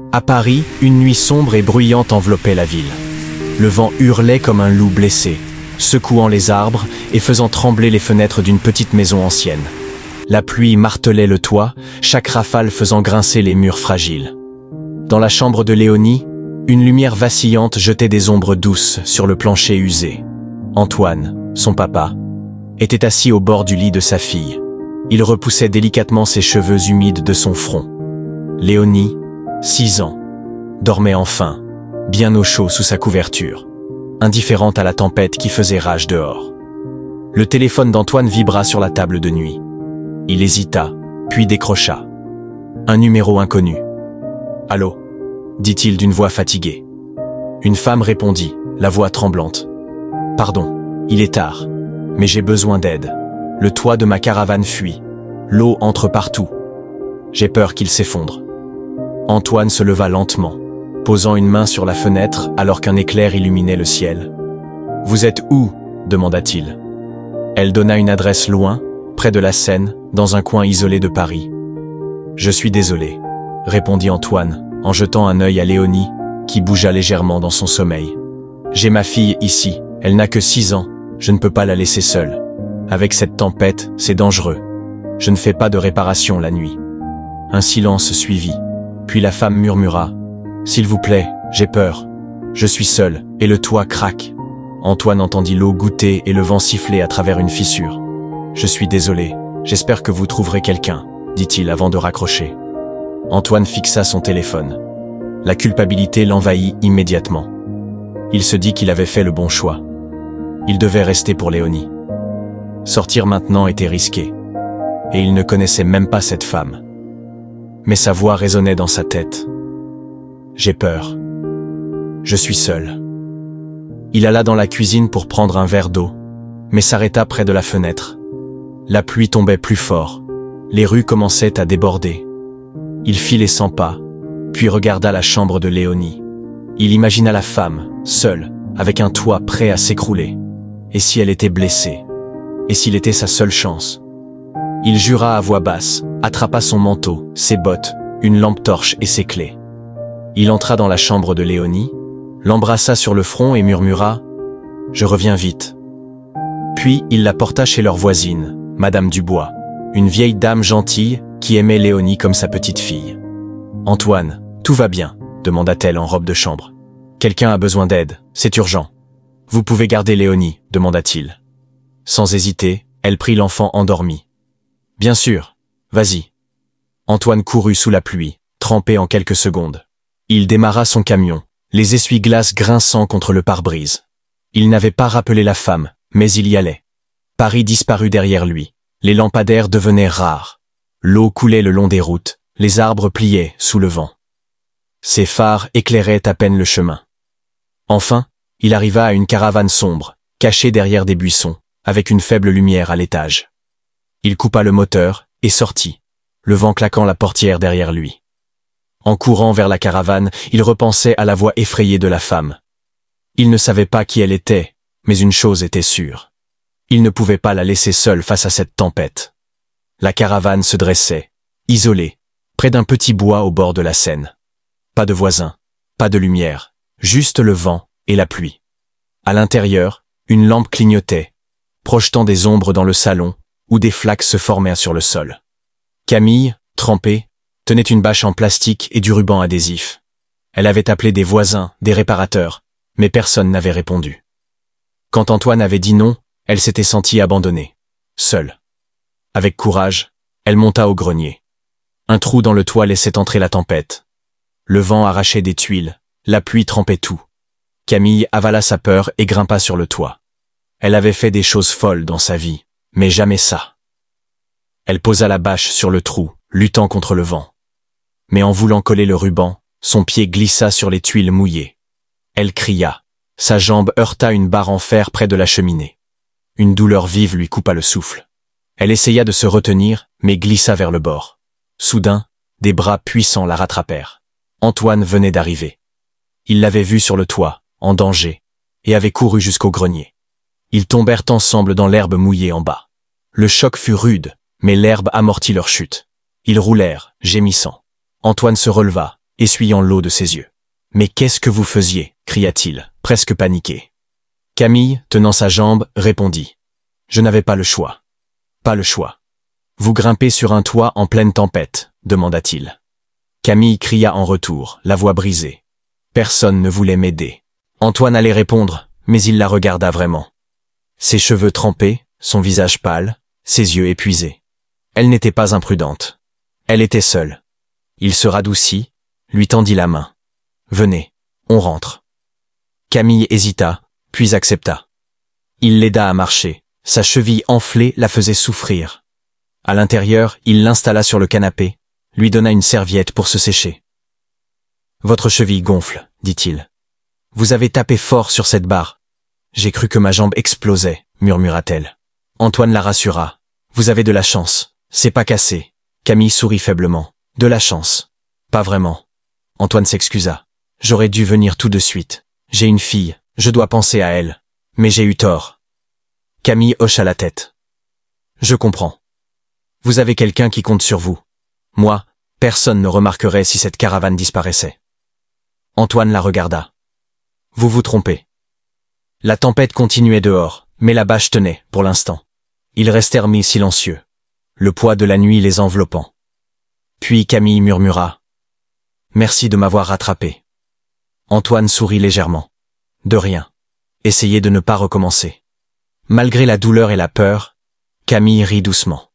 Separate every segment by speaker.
Speaker 1: À Paris, une nuit sombre et bruyante enveloppait la ville. Le vent hurlait comme un loup blessé, secouant les arbres et faisant trembler les fenêtres d'une petite maison ancienne. La pluie martelait le toit, chaque rafale faisant grincer les murs fragiles. Dans la chambre de Léonie, une lumière vacillante jetait des ombres douces sur le plancher usé. Antoine, son papa, était assis au bord du lit de sa fille. Il repoussait délicatement ses cheveux humides de son front. Léonie, 6 ans, dormait enfin, bien au chaud sous sa couverture, indifférente à la tempête qui faisait rage dehors. Le téléphone d'Antoine vibra sur la table de nuit. Il hésita, puis décrocha. Un numéro inconnu. « Allô ?» dit-il d'une voix fatiguée. Une femme répondit, la voix tremblante. « Pardon, il est tard, mais j'ai besoin d'aide. Le toit de ma caravane fuit. L'eau entre partout. J'ai peur qu'il s'effondre. » Antoine se leva lentement, posant une main sur la fenêtre alors qu'un éclair illuminait le ciel. « Vous êtes où ?» demanda-t-il. Elle donna une adresse loin, près de la Seine, dans un coin isolé de Paris. « Je suis désolé », répondit Antoine, en jetant un œil à Léonie, qui bougea légèrement dans son sommeil. « J'ai ma fille ici, elle n'a que 6 ans, je ne peux pas la laisser seule. Avec cette tempête, c'est dangereux. Je ne fais pas de réparation la nuit. » Un silence suivit, puis la femme murmura « S'il vous plaît, j'ai peur. Je suis seule, et le toit craque. » Antoine entendit l'eau goutter et le vent siffler à travers une fissure. « Je suis désolé, j'espère que vous trouverez quelqu'un, » dit-il avant de raccrocher. Antoine fixa son téléphone. La culpabilité l'envahit immédiatement. Il se dit qu'il avait fait le bon choix. Il devait rester pour Léonie. Sortir maintenant était risqué, et il ne connaissait même pas cette femme. Mais sa voix résonnait dans sa tête. « J'ai peur. Je suis seul. » Il alla dans la cuisine pour prendre un verre d'eau, mais s'arrêta près de la fenêtre. La pluie tombait plus fort. Les rues commençaient à déborder. Il fit les 100 pas, puis regarda la chambre de Léonie. Il imagina la femme, seule, avec un toit prêt à s'écrouler. Et si elle était blessée? Et s'il était sa seule chance? Il jura à voix basse, attrapa son manteau, ses bottes, une lampe torche et ses clés. Il entra dans la chambre de Léonie, l'embrassa sur le front et murmura « Je reviens vite ». Puis il la porta chez leur voisine, Madame Dubois, une vieille dame gentille qui aimait Léonie comme sa petite fille. « Antoine, tout va bien ?» demanda-t-elle en robe de chambre. « Quelqu'un a besoin d'aide, c'est urgent. »« Vous pouvez garder Léonie » demanda-t-il. Sans hésiter, elle prit l'enfant endormi. « Bien sûr, vas-y. » Antoine courut sous la pluie, trempé en quelques secondes. Il démarra son camion, les essuie-glaces grinçant contre le pare-brise. Il n'avait pas rappelé la femme, mais il y allait. Paris disparut derrière lui. Les lampadaires devenaient rares. L'eau coulait le long des routes, les arbres pliaient sous le vent. Ses phares éclairaient à peine le chemin. Enfin, il arriva à une caravane sombre, cachée derrière des buissons, avec une faible lumière à l'étage. Il coupa le moteur et sortit, le vent claquant la portière derrière lui. En courant vers la caravane, il repensait à la voix effrayée de la femme. Il ne savait pas qui elle était, mais une chose était sûre. Il ne pouvait pas la laisser seule face à cette tempête. La caravane se dressait, isolée, près d'un petit bois au bord de la Seine. Pas de voisins, pas de lumière, juste le vent et la pluie. À l'intérieur, une lampe clignotait, projetant des ombres dans le salon, où des flaques se formaient sur le sol. Camille, trempée, tenait une bâche en plastique et du ruban adhésif. Elle avait appelé des voisins, des réparateurs, mais personne n'avait répondu. Quand Antoine avait dit non, elle s'était sentie abandonnée, seule. Avec courage, elle monta au grenier. Un trou dans le toit laissait entrer la tempête. Le vent arrachait des tuiles, la pluie trempait tout. Camille avala sa peur et grimpa sur le toit. Elle avait fait des choses folles dans sa vie, mais jamais ça. Elle posa la bâche sur le trou, luttant contre le vent. Mais en voulant coller le ruban, son pied glissa sur les tuiles mouillées. Elle cria. Sa jambe heurta une barre en fer près de la cheminée. Une douleur vive lui coupa le souffle. Elle essaya de se retenir, mais glissa vers le bord. Soudain, des bras puissants la rattrapèrent. Antoine venait d'arriver. Il l'avait vue sur le toit, en danger, et avait couru jusqu'au grenier. Ils tombèrent ensemble dans l'herbe mouillée en bas. Le choc fut rude, mais l'herbe amortit leur chute. Ils roulèrent, gémissant. Antoine se releva, essuyant l'eau de ses yeux. « Mais qu'est-ce que vous faisiez » cria-t-il, presque paniqué. Camille, tenant sa jambe, répondit. « Je n'avais pas le choix. Pas le choix. »« Vous grimpez sur un toit en pleine tempête » demanda-t-il. Camille cria en retour, la voix brisée. Personne ne voulait m'aider. Antoine allait répondre, mais il la regarda vraiment. Ses cheveux trempés, son visage pâle, ses yeux épuisés. Elle n'était pas imprudente. Elle était seule. Il se radoucit, lui tendit la main. « Venez, on rentre. » Camille hésita, puis accepta. Il l'aida à marcher. Sa cheville enflée la faisait souffrir. À l'intérieur, il l'installa sur le canapé, lui donna une serviette pour se sécher. « Votre cheville gonfle, dit-il. Vous avez tapé fort sur cette barre. J'ai cru que ma jambe explosait, murmura-t-elle. Antoine la rassura. Vous avez de la chance. C'est pas cassé. Camille sourit faiblement. De la chance. Pas vraiment. Antoine s'excusa. J'aurais dû venir tout de suite. J'ai une fille, je dois penser à elle. Mais j'ai eu tort. Camille hocha la tête. Je comprends. Vous avez quelqu'un qui compte sur vous. Moi, personne ne remarquerait si cette caravane disparaissait. Antoine la regarda. Vous vous trompez. La tempête continuait dehors, mais la bâche tenait, pour l'instant. Ils restèrent mis silencieux, le poids de la nuit les enveloppant. Puis Camille murmura. Merci de m'avoir rattrapé. Antoine sourit légèrement. De rien. Essayez de ne pas recommencer. Malgré la douleur et la peur, Camille rit doucement.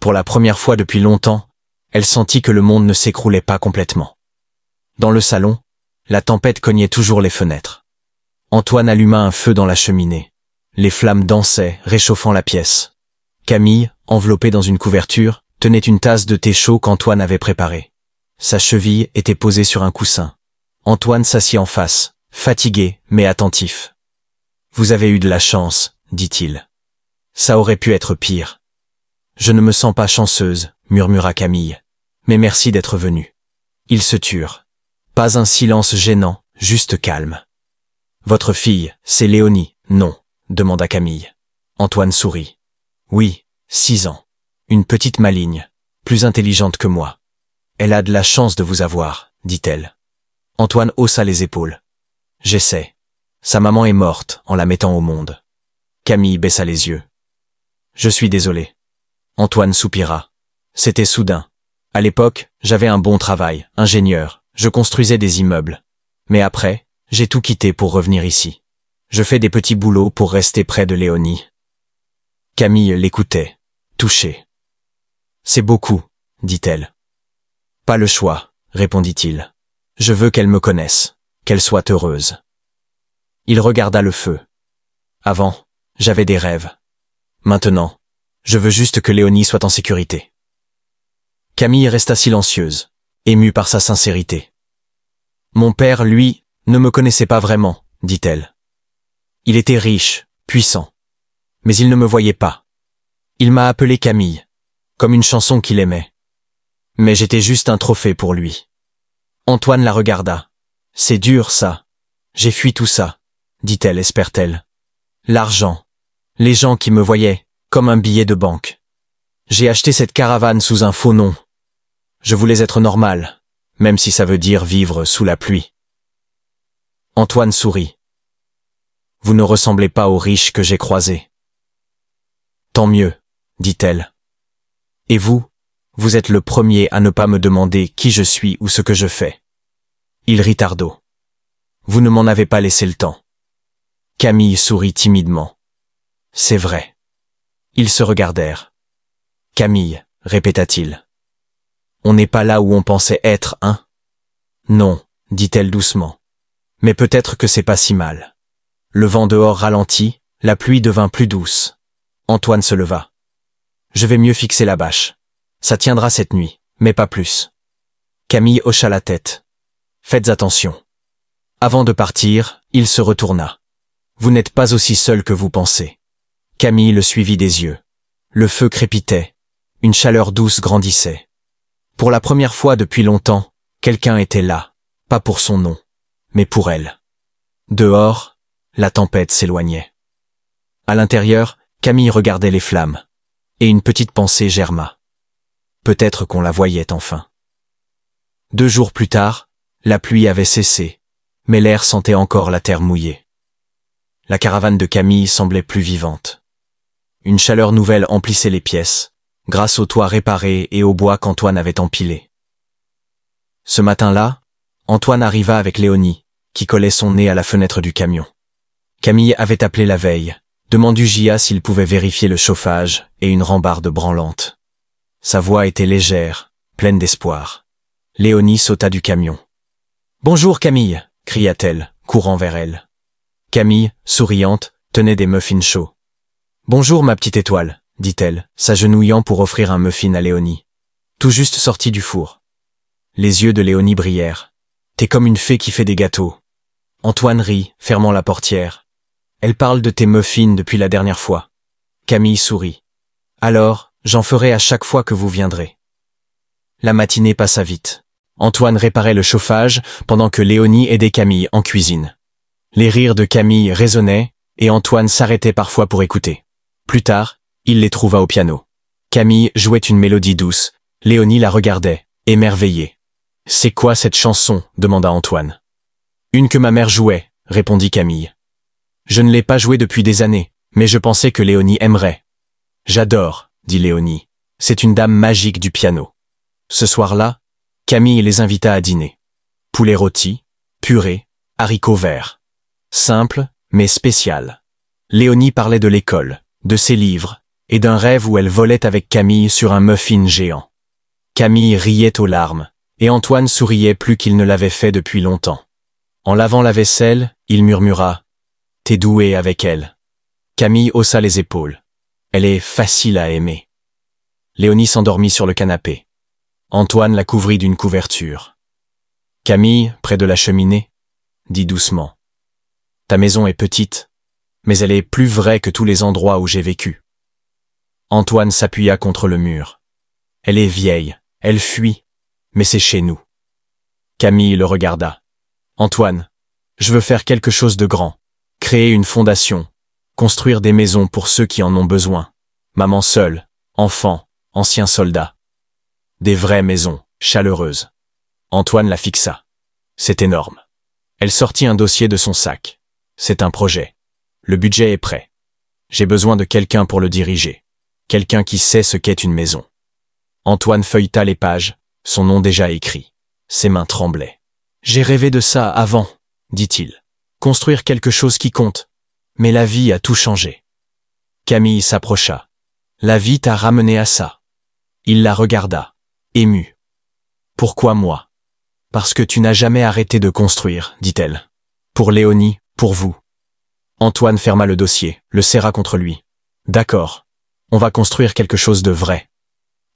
Speaker 1: Pour la première fois depuis longtemps, elle sentit que le monde ne s'écroulait pas complètement. Dans le salon, la tempête cognait toujours les fenêtres. Antoine alluma un feu dans la cheminée. Les flammes dansaient, réchauffant la pièce. Camille, enveloppée dans une couverture, tenait une tasse de thé chaud qu'Antoine avait préparée. Sa cheville était posée sur un coussin. Antoine s'assit en face, fatigué mais attentif. « Vous avez eu de la chance, dit-il. Ça aurait pu être pire. »« Je ne me sens pas chanceuse, murmura Camille. Mais merci d'être venue. » Ils se turent. Pas un silence gênant, juste calme. « Votre fille, c'est Léonie, non ?» demanda Camille. Antoine sourit. « Oui, 6 ans. Une petite maligne, plus intelligente que moi. Elle a de la chance de vous avoir, dit-elle. » Antoine haussa les épaules. « J'essaie. Sa maman est morte en la mettant au monde. » Camille baissa les yeux. « Je suis désolé. » Antoine soupira. C'était soudain. À l'époque, j'avais un bon travail, ingénieur, je construisais des immeubles. Mais après, j'ai tout quitté pour revenir ici. Je fais des petits boulots pour rester près de Léonie. Camille l'écoutait, touchée. « C'est beaucoup, dit-elle. »« Pas le choix, répondit-il. Je veux qu'elle me connaisse, qu'elle soit heureuse. » Il regarda le feu. « Avant, j'avais des rêves. Maintenant, je veux juste que Léonie soit en sécurité. » Camille resta silencieuse, émue par sa sincérité. « Mon père, lui, ne me connaissait pas vraiment, dit-elle. Il était riche, puissant. Mais il ne me voyait pas. Il m'a appelé Camille, comme une chanson qu'il aimait. Mais j'étais juste un trophée pour lui. » Antoine la regarda. « C'est dur, ça. J'ai fui tout ça, dit-elle, espère-t-elle. L'argent, les gens qui me voyaient, comme un billet de banque. J'ai acheté cette caravane sous un faux nom. Je voulais être normal, même si ça veut dire vivre sous la pluie. » Antoine sourit. « Vous ne ressemblez pas aux riches que j'ai croisés. »« Tant mieux, dit-elle. Et vous, vous êtes le premier à ne pas me demander qui je suis ou ce que je fais. » Il rit à dos. « Vous ne m'en avez pas laissé le temps. » Camille sourit timidement. « C'est vrai. » Ils se regardèrent. « Camille, répéta-t-il. On n'est pas là où on pensait être, hein? Non, dit-elle doucement. Mais peut-être que c'est pas si mal. Le vent dehors ralentit, la pluie devint plus douce. Antoine se leva. Je vais mieux fixer la bâche. Ça tiendra cette nuit, mais pas plus. Camille hocha la tête. Faites attention. Avant de partir, il se retourna. Vous n'êtes pas aussi seul que vous pensez. Camille le suivit des yeux. Le feu crépitait. Une chaleur douce grandissait. Pour la première fois depuis longtemps, quelqu'un était là, pas pour son nom, mais pour elle. Dehors, la tempête s'éloignait. À l'intérieur, Camille regardait les flammes, et une petite pensée germa. Peut-être qu'on la voyait enfin. 2 jours plus tard, la pluie avait cessé, mais l'air sentait encore la terre mouillée. La caravane de Camille semblait plus vivante. Une chaleur nouvelle emplissait les pièces, grâce aux toits réparés et au bois qu'Antoine avait empilé. Ce matin-là, Antoine arriva avec Léonie, qui collait son nez à la fenêtre du camion. Camille avait appelé la veille, demandé Gia s'il pouvait vérifier le chauffage et une rambarde branlante. Sa voix était légère, pleine d'espoir. Léonie sauta du camion. « Bonjour Camille !» cria-t-elle, courant vers elle. Camille, souriante, tenait des muffins chauds. « Bonjour ma petite étoile !» dit-elle, s'agenouillant pour offrir un muffin à Léonie. Tout juste sorti du four. Les yeux de Léonie brillèrent. « T'es comme une fée qui fait des gâteaux. » Antoine rit, fermant la portière. « Elle parle de tes muffins depuis la dernière fois. » Camille sourit. « Alors, j'en ferai à chaque fois que vous viendrez. » La matinée passa vite. Antoine réparait le chauffage pendant que Léonie aidait Camille en cuisine. Les rires de Camille résonnaient et Antoine s'arrêtait parfois pour écouter. Plus tard, il les trouva au piano. Camille jouait une mélodie douce. Léonie la regardait, émerveillée. « C'est quoi cette chanson ?» demanda Antoine. « Une que ma mère jouait » répondit Camille. « Je ne l'ai pas jouée depuis des années, mais je pensais que Léonie aimerait. »« J'adore » dit Léonie. « C'est une dame magique du piano. » Ce soir-là, Camille les invita à dîner. Poulet rôti, purée, haricots verts. Simple, mais spécial. Léonie parlait de l'école, de ses livres, et d'un rêve où elle volait avec Camille sur un muffin géant. Camille riait aux larmes, et Antoine souriait plus qu'il ne l'avait fait depuis longtemps. En lavant la vaisselle, il murmura « T'es doué avec elle. » Camille haussa les épaules. « Elle est facile à aimer. » Léonie s'endormit sur le canapé. Antoine la couvrit d'une couverture. Camille, près de la cheminée, dit doucement « Ta maison est petite, mais elle est plus vraie que tous les endroits où j'ai vécu. » Antoine s'appuya contre le mur. « Elle est vieille, elle fuit, mais c'est chez nous. » Camille le regarda. « Antoine, je veux faire quelque chose de grand, créer une fondation, construire des maisons pour ceux qui en ont besoin, maman seule, enfants, anciens soldats. Des vraies maisons, chaleureuses. » Antoine la fixa. « C'est énorme. » Elle sortit un dossier de son sac. « C'est un projet. Le budget est prêt. J'ai besoin de quelqu'un pour le diriger. Quelqu'un qui sait ce qu'est une maison. » Antoine feuilleta les pages, son nom déjà écrit. Ses mains tremblaient. « J'ai rêvé de ça avant, » dit-il. « Construire quelque chose qui compte. Mais la vie a tout changé. » Camille s'approcha. « La vie t'a ramené à ça. » Il la regarda, ému. « Pourquoi moi ? » « Parce que tu n'as jamais arrêté de construire, dit-elle. Pour Léonie, pour vous. » Antoine ferma le dossier, le serra contre lui. « D'accord, on va construire quelque chose de vrai. »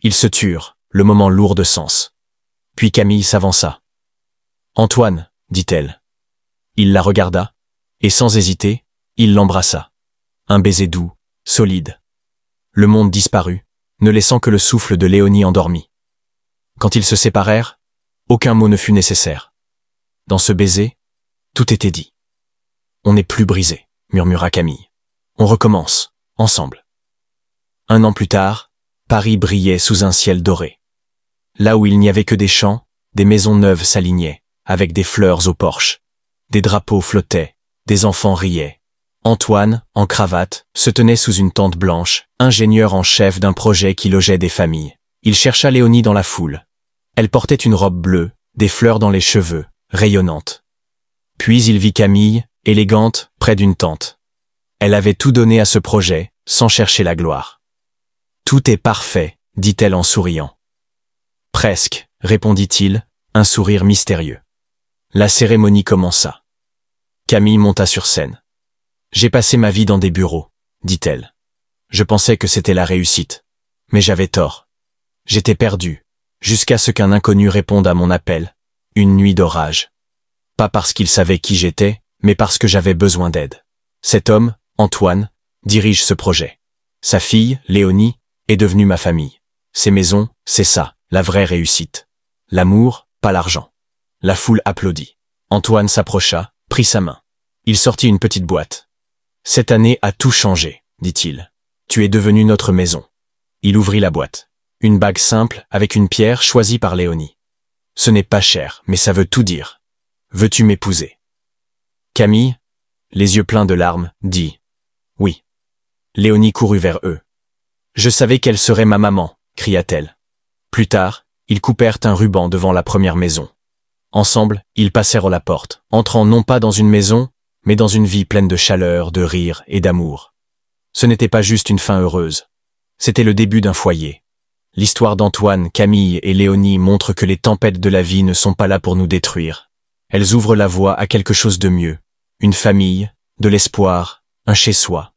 Speaker 1: Ils se turent, le moment lourd de sens. Puis Camille s'avança. « Antoine, dit-elle. » Il la regarda, et sans hésiter, il l'embrassa. Un baiser doux, solide. Le monde disparut, ne laissant que le souffle de Léonie endormie. Quand ils se séparèrent, aucun mot ne fut nécessaire. Dans ce baiser, tout était dit. « On n'est plus brisé, » murmura Camille. « On recommence, ensemble. » 1 an plus tard, Paris brillait sous un ciel doré. Là où il n'y avait que des champs, des maisons neuves s'alignaient, avec des fleurs aux porches. Des drapeaux flottaient, des enfants riaient. Antoine, en cravate, se tenait sous une tente blanche, ingénieur en chef d'un projet qui logeait des familles. Il chercha Léonie dans la foule. Elle portait une robe bleue, des fleurs dans les cheveux, rayonnante. Puis il vit Camille, élégante, près d'une tente. Elle avait tout donné à ce projet, sans chercher la gloire. « Tout est parfait, » dit-elle en souriant. « Presque, » répondit-il, un sourire mystérieux. La cérémonie commença. Camille monta sur scène. « J'ai passé ma vie dans des bureaux, » dit-elle. « Je pensais que c'était la réussite. Mais j'avais tort. J'étais perdu. Jusqu'à ce qu'un inconnu réponde à mon appel, une nuit d'orage. Pas parce qu'il savait qui j'étais, mais parce que j'avais besoin d'aide. Cet homme, Antoine, dirige ce projet. Sa fille, Léonie, est devenue ma famille. Ces maisons, c'est ça, la vraie réussite. L'amour, pas l'argent. » La foule applaudit. Antoine s'approcha, prit sa main. Il sortit une petite boîte. « Cette année a tout changé, » dit-il. « Tu es devenu notre maison. » Il ouvrit la boîte. Une bague simple avec une pierre choisie par Léonie. Ce n'est pas cher, mais ça veut tout dire. Veux-tu m'épouser? Camille, les yeux pleins de larmes, dit « Oui ». Léonie courut vers eux. « Je savais qu'elle serait ma maman », cria-t-elle. Plus tard, ils coupèrent un ruban devant la première maison. Ensemble, ils passèrent la porte, entrant non pas dans une maison, mais dans une vie pleine de chaleur, de rire et d'amour. Ce n'était pas juste une fin heureuse. C'était le début d'un foyer. L'histoire d'Antoine, Camille et Léonie montre que les tempêtes de la vie ne sont pas là pour nous détruire. Elles ouvrent la voie à quelque chose de mieux. Une famille, de l'espoir, un chez-soi.